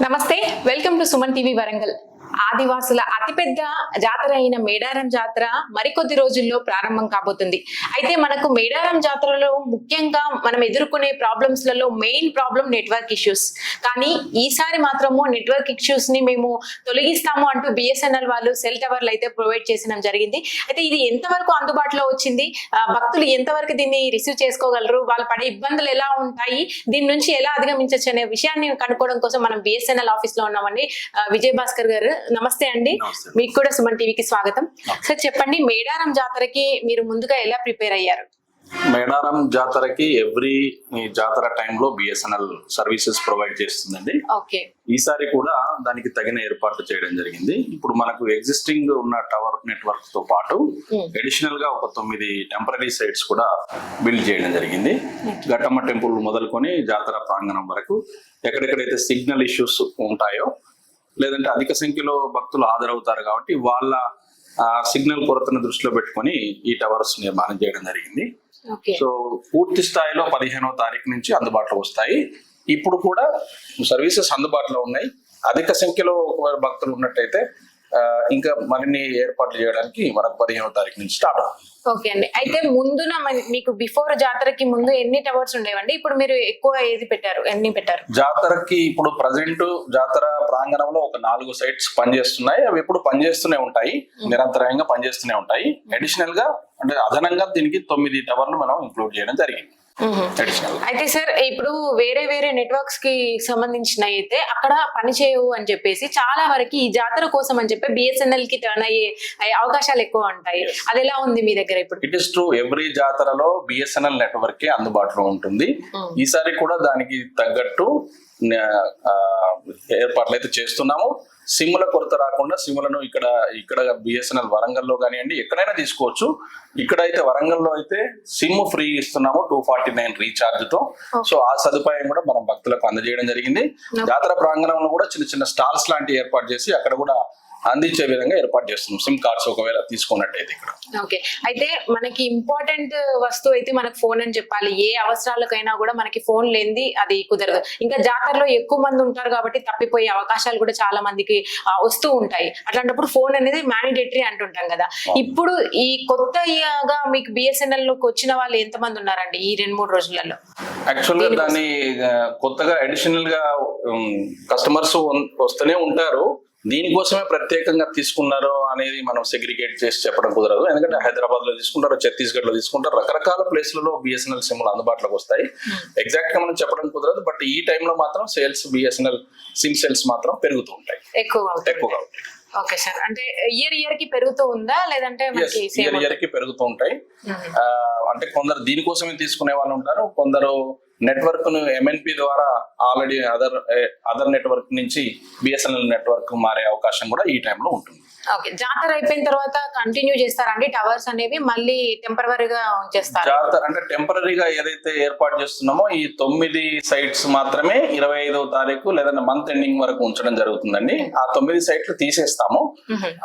నమస్తే, welcome to Suman TV Warangal. ఆదివాసుల అతిపెద్ద జాతర అయిన మేడారం జాతర మరికొద్ది రోజుల్లో ప్రారంభం కాబోతుంది. అయితే మనకు మేడారం జాతరలో ముఖ్యంగా మనం ఎదుర్కొనే ప్రాబ్లమ్స్ లలో మెయిన్ ప్రాబ్లం నెట్వర్క్ ఇష్యూస్. కానీ ఈసారి మాత్రము నెట్వర్క్ ఇష్యూస్ ని మేము తొలగిస్తాము అంటూ బిఎస్ఎన్ఎల్ వాళ్ళు సెల్ టవర్లు అయితే ప్రొవైడ్ చేసడం జరిగింది. అయితే ఇది ఎంతవరకు అందుబాటులో వచ్చింది, భక్తులు ఎంతవరకు దీన్ని రిసీవ్ చేసుకోగలరు, వాళ్ళు పడే ఇబ్బందులు ఎలా ఉంటాయి, దీని నుంచి ఎలా అధిగమించవచ్చు అనే విషయాన్ని కనుక్కోవడం కోసం మనం బిఎస్ఎన్ఎల్ ఆఫీస్ లో ఉన్నామండి. విజయ్ భాస్కర్ గారు నమస్తే అండి. మీకు కూడా సుమన్ టీవీకి స్వాగతం. సార్ చెప్పండి, మేడారం జాతరకి మీరు ముందుగా ఎలా ప్రిపేర్ అయ్యారు? మేడారం జాతరకి ఎవ్రీ జాతర టైంలో బిఎస్ఎన్ఎల్ సర్వీసెస్ ప్రొవైడ్ చేస్తుందండి. ఈసారి కూడా దానికి తగిన ఏర్పాట్లు చేయడం జరిగింది. ఇప్పుడు మనకు ఎగ్జిస్టింగ్ ఉన్న టవర్ నెట్వర్క్ తో పాటు అడిషనల్ గా ఒక 9 టెంపరీ సైట్స్ కూడా బిల్డ్ చేయడం జరిగింది. ఘట్టమ్మ టెంపుల్ మొదలుకొని జాతర ప్రాంగణం వరకు ఎక్కడెక్కడైతే సిగ్నల్ ఇష్యూస్ ఉంటాయో, లేదంటే అధిక సంఖ్యలో భక్తులు హాజరవుతారు కాబట్టి వాళ్ళ సిగ్నల్ కొరతను దృష్టిలో పెట్టుకొని ఈ టవర్స్ నిర్మాణం చేయడం జరిగింది. సో పూర్తి స్థాయిలో 15వ తారీఖు నుంచి అందుబాటులో వస్తాయి. ఇప్పుడు కూడా సర్వీసెస్ అందుబాటులో ఉన్నాయి. అధిక సంఖ్యలో భక్తులు ఉన్నట్టయితే ఇంకా మరిన్ని ఏర్పాట్లు చేయడానికి మనకు 15వ తారీఖు నుంచి స్టార్ట్ అవుతుంది. ఓకే అండి. అయితే ముందున మీకు బిఫోర్ జాతరకి ముందు ఎన్ని టవర్స్ ఉండేవండి? ఇప్పుడు మీరు ఎక్కువ ఏది పెట్టారు, ఎన్ని పెట్టారు? జాతరకి ఇప్పుడు ప్రజెంట్ జాతర ప్రాంగణంలో ఒక 4 సైట్స్ పనిచేస్తున్నాయి. అవి ఎప్పుడు పనిచేస్తూనే ఉంటాయి, నిరంతరంగా పనిచేస్తూనే ఉంటాయి. అడిషనల్ గా అంటే అదనంగా దీనికి 9 టవర్లు మనం ఇంక్లూడ్ చేయడం జరిగింది. అయితే సార్, ఇప్పుడు వేరే వేరే నెట్వర్క్స్ కి సంబంధించిన అయితే అక్కడ పనిచేయవు అని చెప్పేసి చాలా వరకు ఈ జాతర కోసం అని చెప్పి బిఎస్ఎన్ఎల్ కి టర్న్ అయ్యే అవకాశాలు ఎక్కువ ఉంటాయి. అది ఎలా ఉంది మీ దగ్గర ఇప్పుడు? ఇట్ ఇస్ ట్రూ, ఎవ్రీ జాతరలో బిఎస్ఎన్ఎల్ నెట్వర్క్ అందుబాటులో ఉంటుంది. ఈసారి కూడా దానికి తగ్గట్టు ఏర్పాట్లు అయితే చేస్తున్నాము. సిమ్ల కొరత రాకుండా సిమ్లను ఇక్కడ బిఎస్ఎన్ఎల్ వరంగల్లో కానివ్వండి, ఎక్కడైనా తీసుకోవచ్చు. ఇక్కడైతే వరంగల్లో అయితే సిమ్ ఫ్రీ ఇస్తున్నాము 249 రీఛార్జ్ తో. సో ఆ సదుపాయం కూడా మనం భక్తులకు అందజేయడం జరిగింది. జాతర ప్రాంగణంలో కూడా చిన్న చిన్న స్టాల్స్ లాంటివి ఏర్పాటు చేసి అక్కడ కూడా అందించే విధంగా ఏర్పాటు చేస్తున్నాం, సిమ్ కార్డ్స్ ఒకవేళ తీసుకున్నట్టయితే ఇక్కడ. ఓకే. అయితే మనకి ఇంపార్టెంట్ వస్తువు అయితే మనకు ఫోన్ అని చెప్పాలి. ఏ అవసరాలకైనా కూడా మనకి ఫోన్ లేనిది అది కుదరదు. ఇంకా జాతరలో ఎక్కువ మంది ఉంటారు కాబట్టి తప్పిపోయే అవకాశాలు కూడా చాలా మందికి వస్తూ ఉంటాయి. అట్లాంటప్పుడు ఫోన్ అనేది మ్యాండేటరీ అంటుంటాం కదా. ఇప్పుడు ఈ కొత్తగా మీకు బిఎస్ఎన్ఎల్ లోకి వచ్చిన వాళ్ళు ఎంత మంది ఉన్నారండి ఈ 2-3 రోజులలో? యాక్చువల్గా దాన్ని కొత్తగా అడిషనల్ గా కస్టమర్స్ వస్తూనే ఉంటారు. దీనికోసమే ప్రత్యేకంగా తీసుకున్నారు అనేది మనం సెగ్రిగేట్ చేసి చెప్పడం కుదరదు. ఎందుకంటే హైదరాబాద్ లో తీసుకుంటారు, ఛత్తీస్గఢ్ లో తీసుకుంటారు, రకరకాల ప్లేస్లలో బిఎస్ఎన్ఎల్ సిమ్లు అందుబాటులోకి వస్తాయి. ఎగ్జాక్ట్ గా మనం చెప్పడం కుదరదు. బట్ ఈ టైంలో మాత్రం సేల్స్, బిఎస్ఎన్ఎల్ సిమ్ సేల్స్ మాత్రం పెరుగుతూ ఉంటాయి, ఎక్కువగా ఉంటాయి. Okay sir. అంటే ఇయర్ కి పెరుగుతూ ఉందా, లేదంటే ఇయర్ కి పెరుగుతూ ఉంటాయి. అంటే కొందరు దీనికోసమే తీసుకునే వాళ్ళు ఉంటారు, కొందరు నెట్వర్క్ ను ఎంఎన్పి ద్వారా ఆల్రెడీ అదర్ నెట్వర్క్ నుంచి బిఎస్ఎన్ఎల్ నెట్వర్క్ మారే అవకాశం కూడా ఈ టైంలో ఉంటుంది. ఓకే. జాతర అయిపోయిన తర్వాత కంటిన్యూ చేస్తారండి టవర్స్ అనేవి, మళ్ళీ టెంపరరీగా ఉంచేస్తారు? జాతర అంటే టెంపరరీగా ఏదైతే ఏర్పాటు చేస్తున్నామో ఈ 9 సైట్స్ మాత్రమే 25వ తారీఖు లేదంటే మంత్ ఎండింగ్ వరకు ఉంచడం జరుగుతుందండి. ఆ 9 సైట్లు తీసేస్తాము,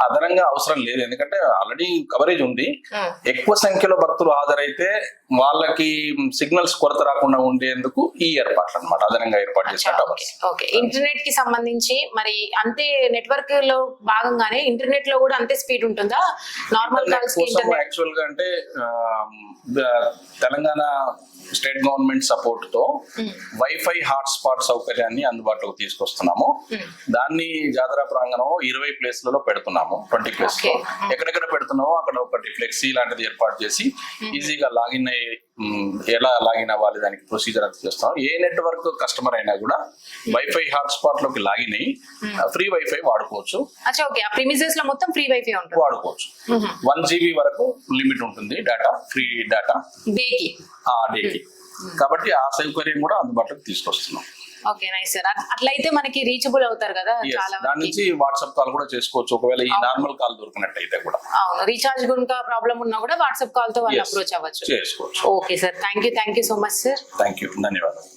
అదనంగా అవసరం లేదు. ఎందుకంటే ఆల్రెడీ కవరేజ్ ఉంది. ఎక్కువ సంఖ్యలో భక్తులు హాజరైతే వాళ్ళకి సిగ్నల్స్ కొరత రాకుండా ఉండేందుకు ఈ ఏర్పాట్లు అన్నమాట, అదనంగా ఏర్పాటు చేసిన టవర్స్. ఓకే. ఇంటర్నెట్ కి సంబంధించి మరి అంతే నెట్వర్క్ లో భాగంగానే ఇంటర్నెట్ లో కూడా అంతే స్పీడ్ ఉంటుందా? నార్మల్ కాల్స్ కి ఇంటర్నెట్ యాక్చువల్ గా అంటే తెలంగాణ స్టేట్ గవర్నమెంట్ సపోర్ట్ తో వైఫై హాట్స్పాట్ సౌకర్యాన్ని అందుబాటులోకి తీసుకొస్తున్నాము. దాన్ని జాతర ప్రాంగణం 20 ప్లేస్లలో పెడుతున్నాము, 20 ప్లేస్ లో. ఎక్కడెక్కడ పెడుతున్నామో అక్కడ ఒకటి ఫ్లెక్సీ లాంటిది ఏర్పాటు చేసి ఈజీగా లాగిన్ అయ్యి ఎలా లాగిన్ అవ్వాలి దానికి ప్రొసీజర్ అంతా చేస్తాం. ఏ నెట్వర్క్ కస్టమర్ అయినా కూడా వైఫై హాట్స్పాట్ లోకి లాగిన్ అయ్యి ఫ్రీ వైఫై వాడుకోవచ్చు. మొత్తం ఫ్రీ వైఫై వాడుకోవచ్చు. 1 GB వరకు లిమిట్ ఉంటుంది డేటా, ఫ్రీ డేటా డేకి. కాబట్టి ఆ సౌకర్యం కూడా అందుబాటులోకి తీసుకొస్తున్నాం. Okay, nice sir. అట్లయితే మనకి రీచబుల్ అవుతారు కదా చాలా. దాని నుంచి వాట్సాప్ కాల్ కూడా చేసుకోవచ్చు ఒకవేళ ఈ నార్మల్ కాల్ దొరికినట్టయితే కూడా. అవును, రీఛార్జ్ గురించి ప్రాబ్లం ఉన్నా కూడా వాట్సాప్ కాల్ తో వాళ్ళు అప్రోచ్ అవ్వచ్చు, చేసుకోవచ్చు. Okay sir, thank you so much sir. Thank you, ధన్యవాదాలు.